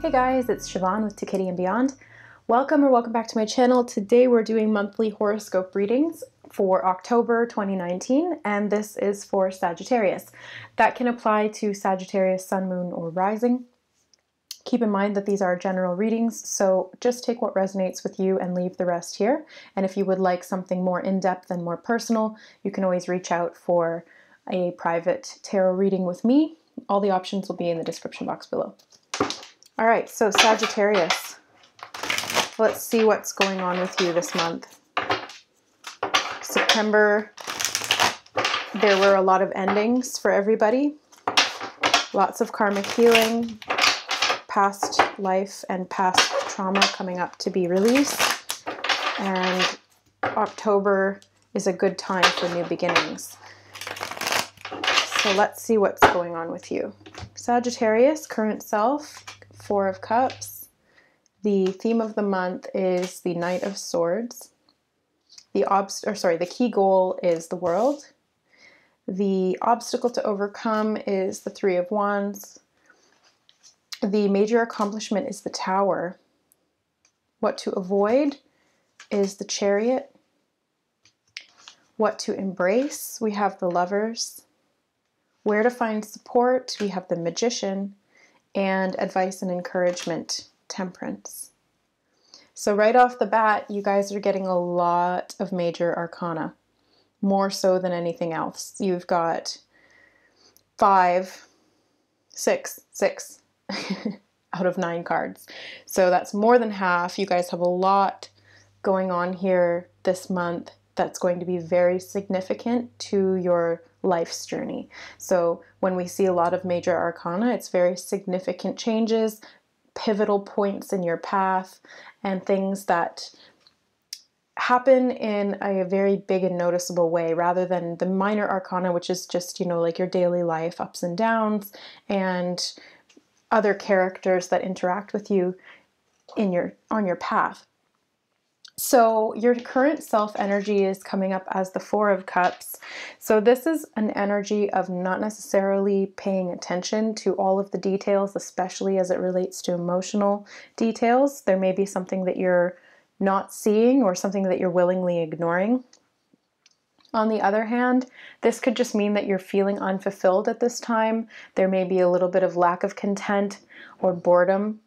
Hey guys, it's Siobhan with To Kitty and Beyond. Welcome back to my channel. Today we're doing monthly horoscope readings for October 2019, and this is for Sagittarius. That can apply to Sagittarius, Sun, Moon, or Rising. Keep in mind that these are general readings, so just take what resonates with you and leave the rest here. And if you would like something more in-depth and more personal, you can always reach out for a private tarot reading with me. All the options will be in the description box below. All right, so Sagittarius, let's see what's going on with you this month. September, there were a lot of endings for everybody. Lots of karmic healing, past life and past trauma coming up to be released. And October is a good time for new beginnings. So let's see what's going on with you. Sagittarius, current self, Four of Cups. The theme of the month is the Knight of Swords. The key goal is the world. The obstacle to overcome is the Three of Wands. The major accomplishment is the Tower. What to avoid is the Chariot. What to embrace, we have the Lovers. Where to find support, we have the Magician. And advice and encouragement, Temperance. So right off the bat, you guys are getting a lot of major arcana, more so than anything else. You've got six out of 9 cards. So that's more than half. You guys have a lot going on here this month that's going to be very significant to your life's journey. So when we see a lot of major arcana, it's very significant changes, pivotal points in your path, and things that happen in a very big and noticeable way, rather than the minor arcana, which is just, like your daily life ups and downs and other characters that interact with you on your path. So your current self energy is coming up as the Four of Cups. So this is an energy of not necessarily paying attention to all of the details, especially as it relates to emotional details. There may be something that you're not seeing or something that you're willingly ignoring. On the other hand, this could just mean that you're feeling unfulfilled at this time. There may be a little bit of lack of content or boredom.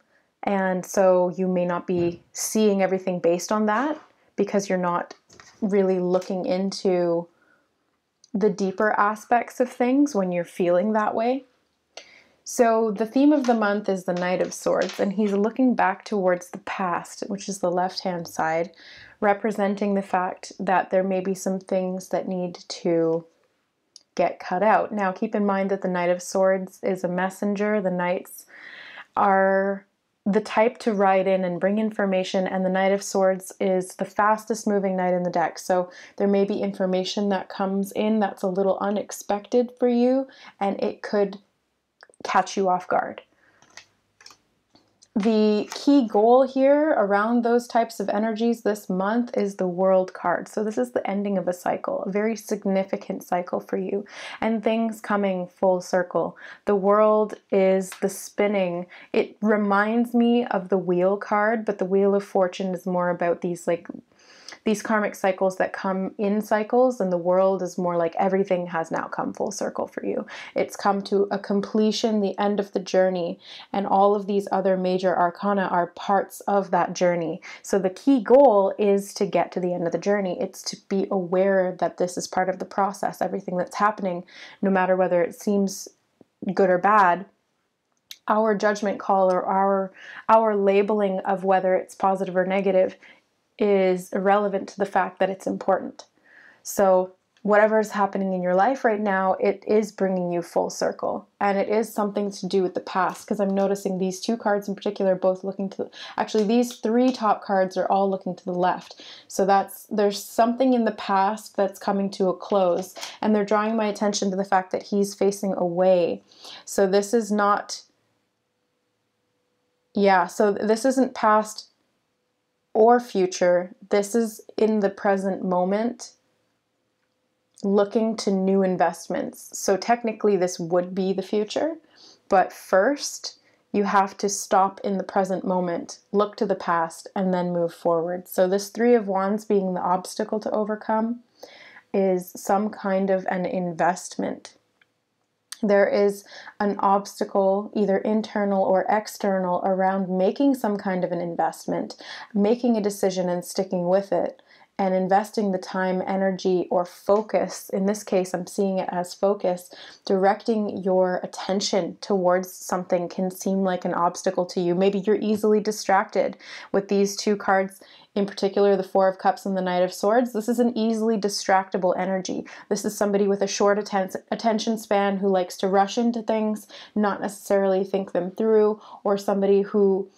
And so you may not be seeing everything based on that because you're not really looking into the deeper aspects of things when you're feeling that way. So the theme of the month is the Knight of Swords, and he's looking back towards the past, which is the left-hand side, representing the fact that there may be some things that need to get cut out. Now, keep in mind that the Knight of Swords is a messenger. The Knights are the type to ride in and bring information, and the Knight of Swords is the fastest moving knight in the deck. So there may be information that comes in that's a little unexpected for you, and it could catch you off guard. The key goal here around those types of energies this month is the World card. So this is the ending of a cycle, a very significant cycle for you, and things coming full circle. The World is the spinning. It reminds me of the Wheel card, but the Wheel of Fortune is more about these karmic cycles that come in cycles, and the World is more like everything has now come full circle for you. It's come to a completion, the end of the journey, and all of these other major arcana are parts of that journey. So the key goal is to get to the end of the journey. It's to be aware that this is part of the process. Everything that's happening, no matter whether it seems good or bad, our judgment call or our labeling of whether it's positive or negative is irrelevant to the fact that it's important. So whatever is happening in your life right now, it is bringing you full circle, and it is something to do with the past, because I'm noticing these 2 cards in particular both looking to, actually these 3 top cards are all looking to the left. So there's something in the past that's coming to a close, and they're drawing my attention to the fact that he's facing away. So this is not, so this isn't past or future. This is in the present moment, looking to new investments. So technically this would be the future, but first You have to stop in the present moment, look to the past, and then move forward. So this Three of Wands being the obstacle to overcome is some kind of an investment. There is an obstacle, either internal or external, around making some kind of an investment, making a decision and sticking with it, and investing the time, energy, or focus. In this case, I'm seeing it as focus. Directing your attention towards something can seem like an obstacle to you. Maybe you're easily distracted with these two cards. In particular, the Four of Cups and the Knight of Swords. This is an easily distractible energy. This is somebody with a short attention span who likes to rush into things, not necessarily think them through, or somebody who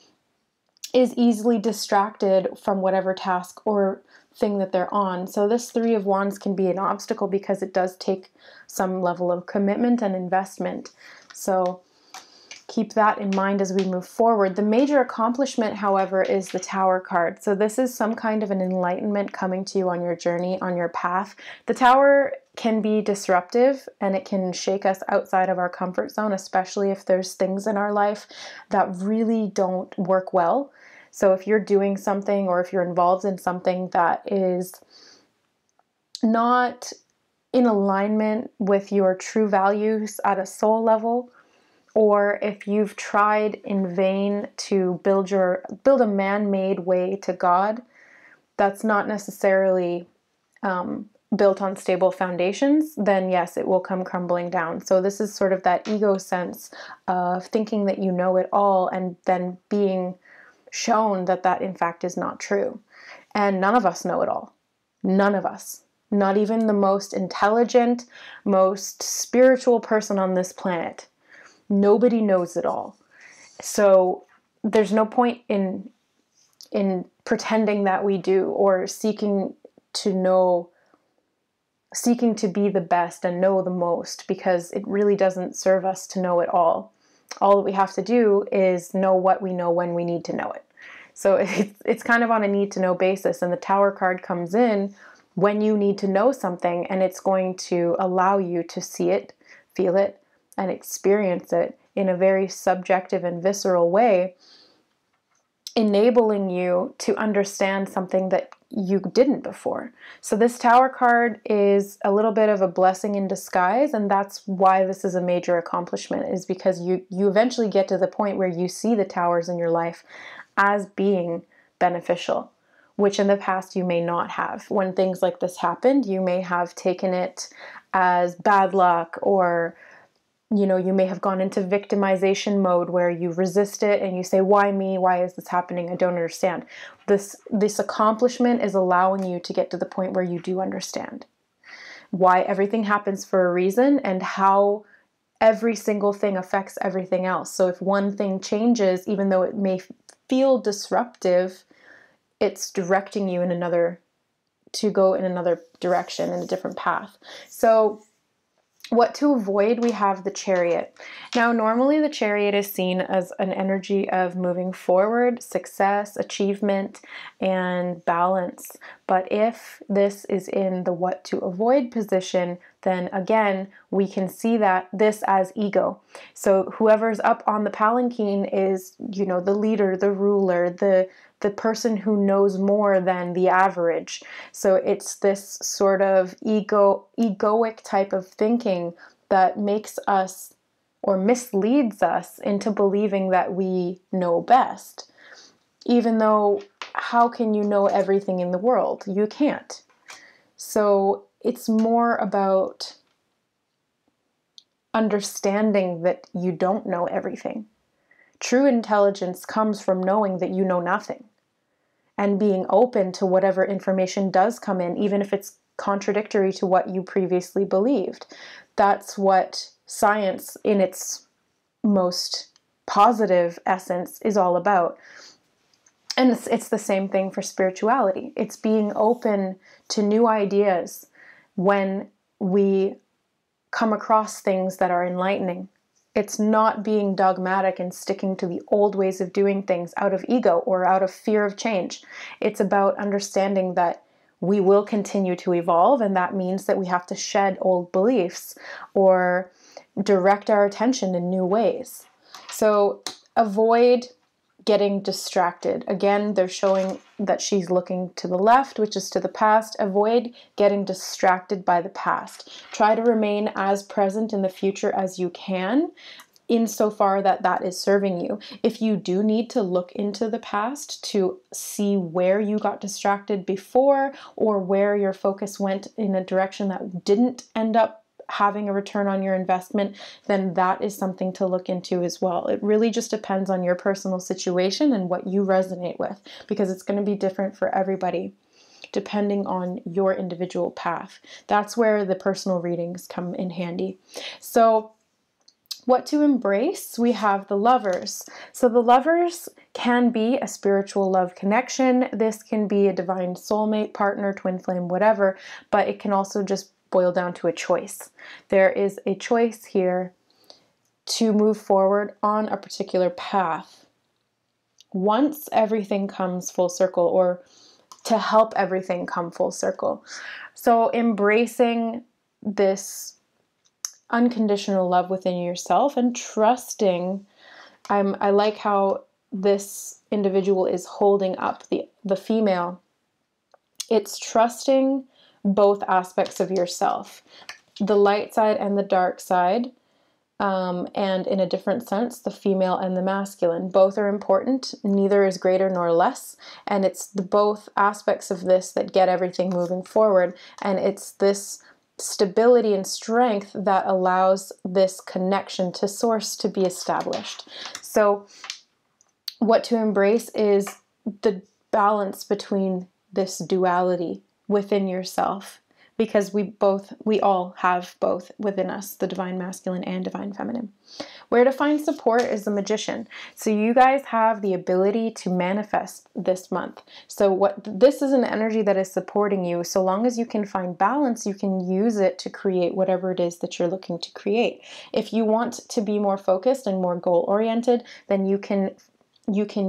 is easily distracted from whatever task or thing that they're on. So this Three of Wands can be an obstacle because it does take some level of commitment and investment. So keep that in mind as we move forward. The major accomplishment, however, is the Tower card. So this is some kind of an enlightenment coming to you on your journey, on your path. The Tower can be disruptive and it can shake us outside of our comfort zone, especially if there's things in our life that really don't work well. So if you're doing something or if you're involved in something that is not in alignment with your true values at a soul level, or if you've tried in vain to build a man-made way to God, that's not necessarily built on stable foundations, then yes, it will come crumbling down. So this is sort of that ego sense of thinking that you know it all and then being shown that that in fact is not true. And none of us know it all. None of us. Not even the most intelligent, most spiritual person on this planet. Nobody knows it all. So there's no point in pretending that we do, or seeking to be the best and know the most, because it really doesn't serve us to know it all. All that we have to do is know what we know when we need to know it. So it's kind of on a need to know basis, and the Tower card comes in when you need to know something, and it's going to allow you to see it, feel it, and experience it in a very subjective and visceral way, enabling you to understand something that you didn't before. So this Tower card is a little bit of a blessing in disguise, and that's why this is a major accomplishment, is because you eventually get to the point where you see the towers in your life as being beneficial, which in the past you may not have. When things like this happened, you may have taken it as bad luck, or you may have gone into victimization mode where you resist it and you say, why me? Why is this happening? I don't understand. This accomplishment is allowing you to get to the point where you do understand why everything happens for a reason and how every single thing affects everything else. So if one thing changes, even though it may feel disruptive, it's directing you to go in another direction, in a different path. So what to avoid, we have the Chariot. Now, normally the Chariot is seen as an energy of moving forward, success, achievement, and balance. But if this is in the what to avoid position, then again, we can see that this as ego. So whoever's up on the palanquin is, the leader, the ruler, the person who knows more than the average. So it's this sort of egoic type of thinking that makes us, or misleads us into believing that we know best. Even though, how can you know everything in the world? You can't. So it's more about understanding that you don't know everything. True intelligence comes from knowing that you know nothing and being open to whatever information does come in, even if it's contradictory to what you previously believed. That's what science, in its most positive essence, is all about. And it's the same thing for spirituality. It's being open to new ideas when we come across things that are enlightening. It's not being dogmatic and sticking to the old ways of doing things out of ego or out of fear of change. It's about understanding that we will continue to evolve, and that means that we have to shed old beliefs or direct our attention in new ways. So avoid getting distracted. Again, they're showing that she's looking to the left, which is to the past. Avoid getting distracted by the past. Try to remain as present in the future as you can, insofar that that is serving you. If you do need to look into the past to see where you got distracted before, or where your focus went in a direction that didn't end up having a return on your investment, then that is something to look into as well. It really just depends on your personal situation and what you resonate with, because it's going to be different for everybody depending on your individual path. That's where the personal readings come in handy. So what to embrace? We have the Lovers. So the Lovers can be a spiritual love connection. This can be a divine soulmate, partner, twin flame, whatever, but it can also just boil down to a choice. There is a choice here to move forward on a particular path once everything comes full circle, or to help everything come full circle. So embracing this unconditional love within yourself and trusting. I like how this individual is holding up the female. It's trusting both aspects of yourself, the light side and the dark side, and in a different sense, the female and the masculine. Both are important. Neither is greater nor less. And it's the both aspects of this that get everything moving forward. And it's this stability and strength that allows this connection to source to be established. So what to embrace is the balance between this duality within yourself, because we all have both within us, the divine masculine and divine feminine. Where to find support is the Magician. So you guys have the ability to manifest this month. So this is an energy that is supporting you. So long as you can find balance, you can use it to create whatever it is that you're looking to create. If you want to be more focused and more goal-oriented, then you can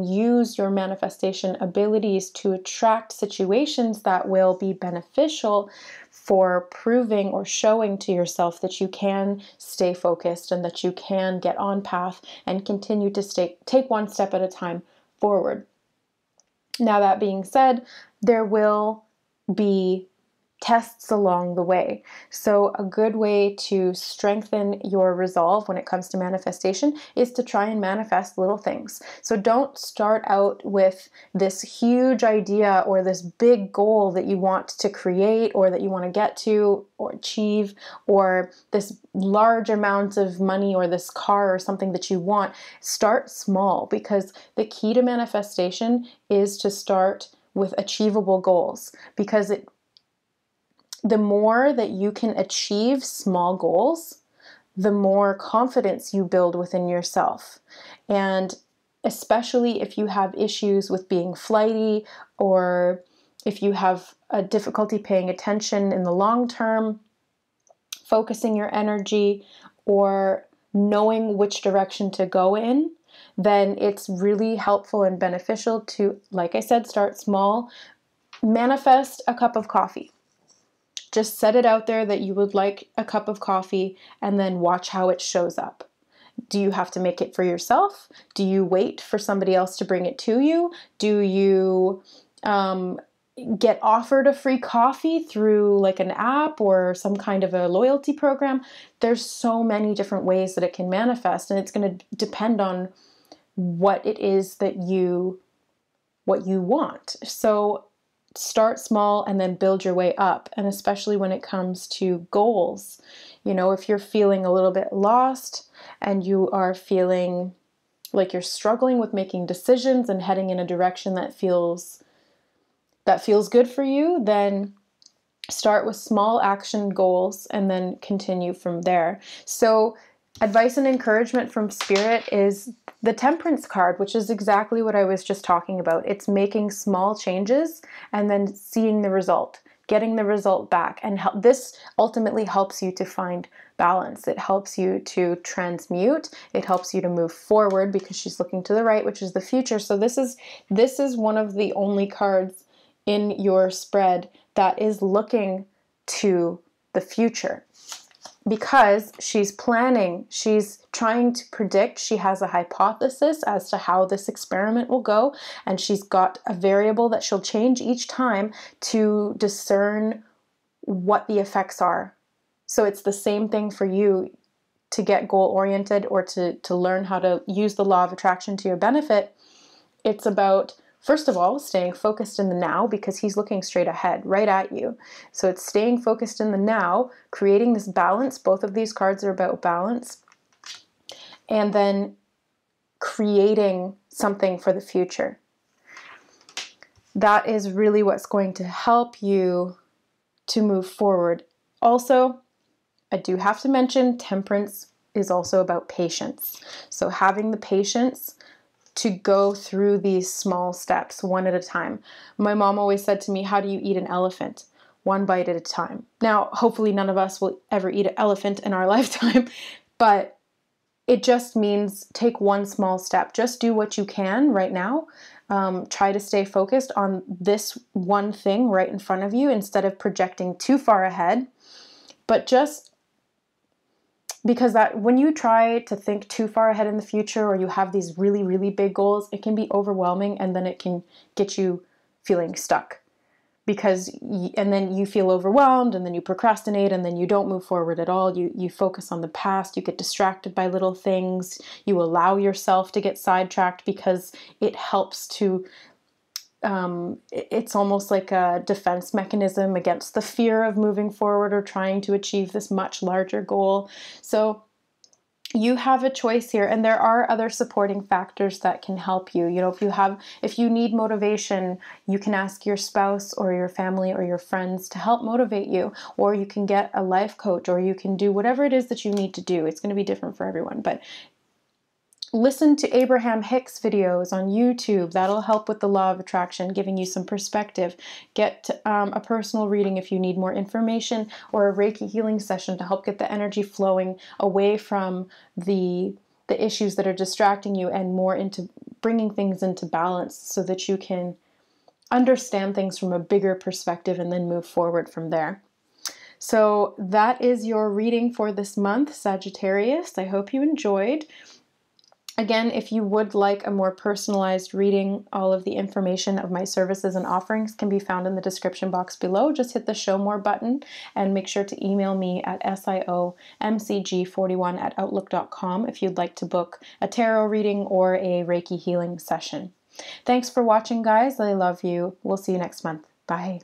use your manifestation abilities to attract situations that will be beneficial for proving or showing to yourself that you can stay focused and that you can get on path and continue to take one step at a time forward. Now, that being said, there will be tests along the way. So a good way to strengthen your resolve when it comes to manifestation is to try and manifest little things. So don't start out with this huge idea or this big goal that you want to create or that you want to get to or achieve, or this large amount of money or this car or something that you want. Start small, because the key to manifestation is to start with achievable goals, because the more that you can achieve small goals, the more confidence you build within yourself. And especially if you have issues with being flighty, or if you have a difficulty paying attention in the long term, focusing your energy, or knowing which direction to go in, then it's really helpful and beneficial to, like I said, start small. Manifest a cup of coffee. Just set it out there that you would like a cup of coffee, and then watch how it shows up. Do you have to make it for yourself? Do you wait for somebody else to bring it to you? Do you get offered a free coffee through like an app or some kind of a loyalty program? There's so many different ways that it can manifest, and it's going to depend on what it is that you want. So start small and then build your way up. And especially when it comes to goals, if you're feeling a little bit lost and you are feeling like you're struggling with making decisions and heading in a direction that feels good for you, then start with small action goals and then continue from there. So advice and encouragement from Spirit is the Temperance card, which is exactly what I was just talking about. It's making small changes and then seeing the result, getting the result back. And this ultimately helps you to find balance. It helps you to transmute. It helps you to move forward, because she's looking to the right, which is the future. So this is one of the only cards in your spread that is looking to the future. because she's planning, she's trying to predict, she has a hypothesis as to how this experiment will go, and she's got a variable that she'll change each time to discern what the effects are. So it's the same thing for you to get goal-oriented or to learn how to use the law of attraction to your benefit. It's about, first of all, staying focused in the now, because he's looking straight ahead, right at you. So it's staying focused in the now, creating this balance. Both of these cards are about balance. And then creating something for the future. That is really what's going to help you to move forward. Also, I do have to mention, temperance is also about patience. So having the patience to go through these small steps one at a time. My mom always said to me, how do you eat an elephant? One bite at a time. Now, hopefully none of us will ever eat an elephant in our lifetime, but it just means take one small step. Just do what you can right now. Try to stay focused on this one thing right in front of you instead of projecting too far ahead. But just because that when you try to think too far ahead in the future, or you have these really, really big goals, it can be overwhelming, and then it can get you feeling stuck. And then you feel overwhelmed, and then you procrastinate, and then you don't move forward at all. You focus on the past, you get distracted by little things, you allow yourself to get sidetracked because it helps to, it's almost like a defense mechanism against the fear of moving forward or trying to achieve this much larger goal. So you have a choice here, and there are other supporting factors that can help you. You know, if you need motivation, you can ask your spouse or your family or your friends to help motivate you, or you can get a life coach, or you can do whatever it is that you need to do. It's going to be different for everyone, but listen to Abraham Hicks videos on YouTube. That'll help with the law of attraction, giving you some perspective. Get a personal reading if you need more information, or a Reiki healing session to help get the energy flowing away from the issues that are distracting you and more into bringing things into balance so that you can understand things from a bigger perspective and then move forward from there. So that is your reading for this month, Sagittarius. I hope you enjoyed. Again, if you would like a more personalized reading, all of the information of my services and offerings can be found in the description box below. Just hit the Show More button and make sure to email me at siomcg41@outlook.com if you'd like to book a tarot reading or a Reiki healing session. Thanks for watching, guys. I love you. We'll see you next month. Bye.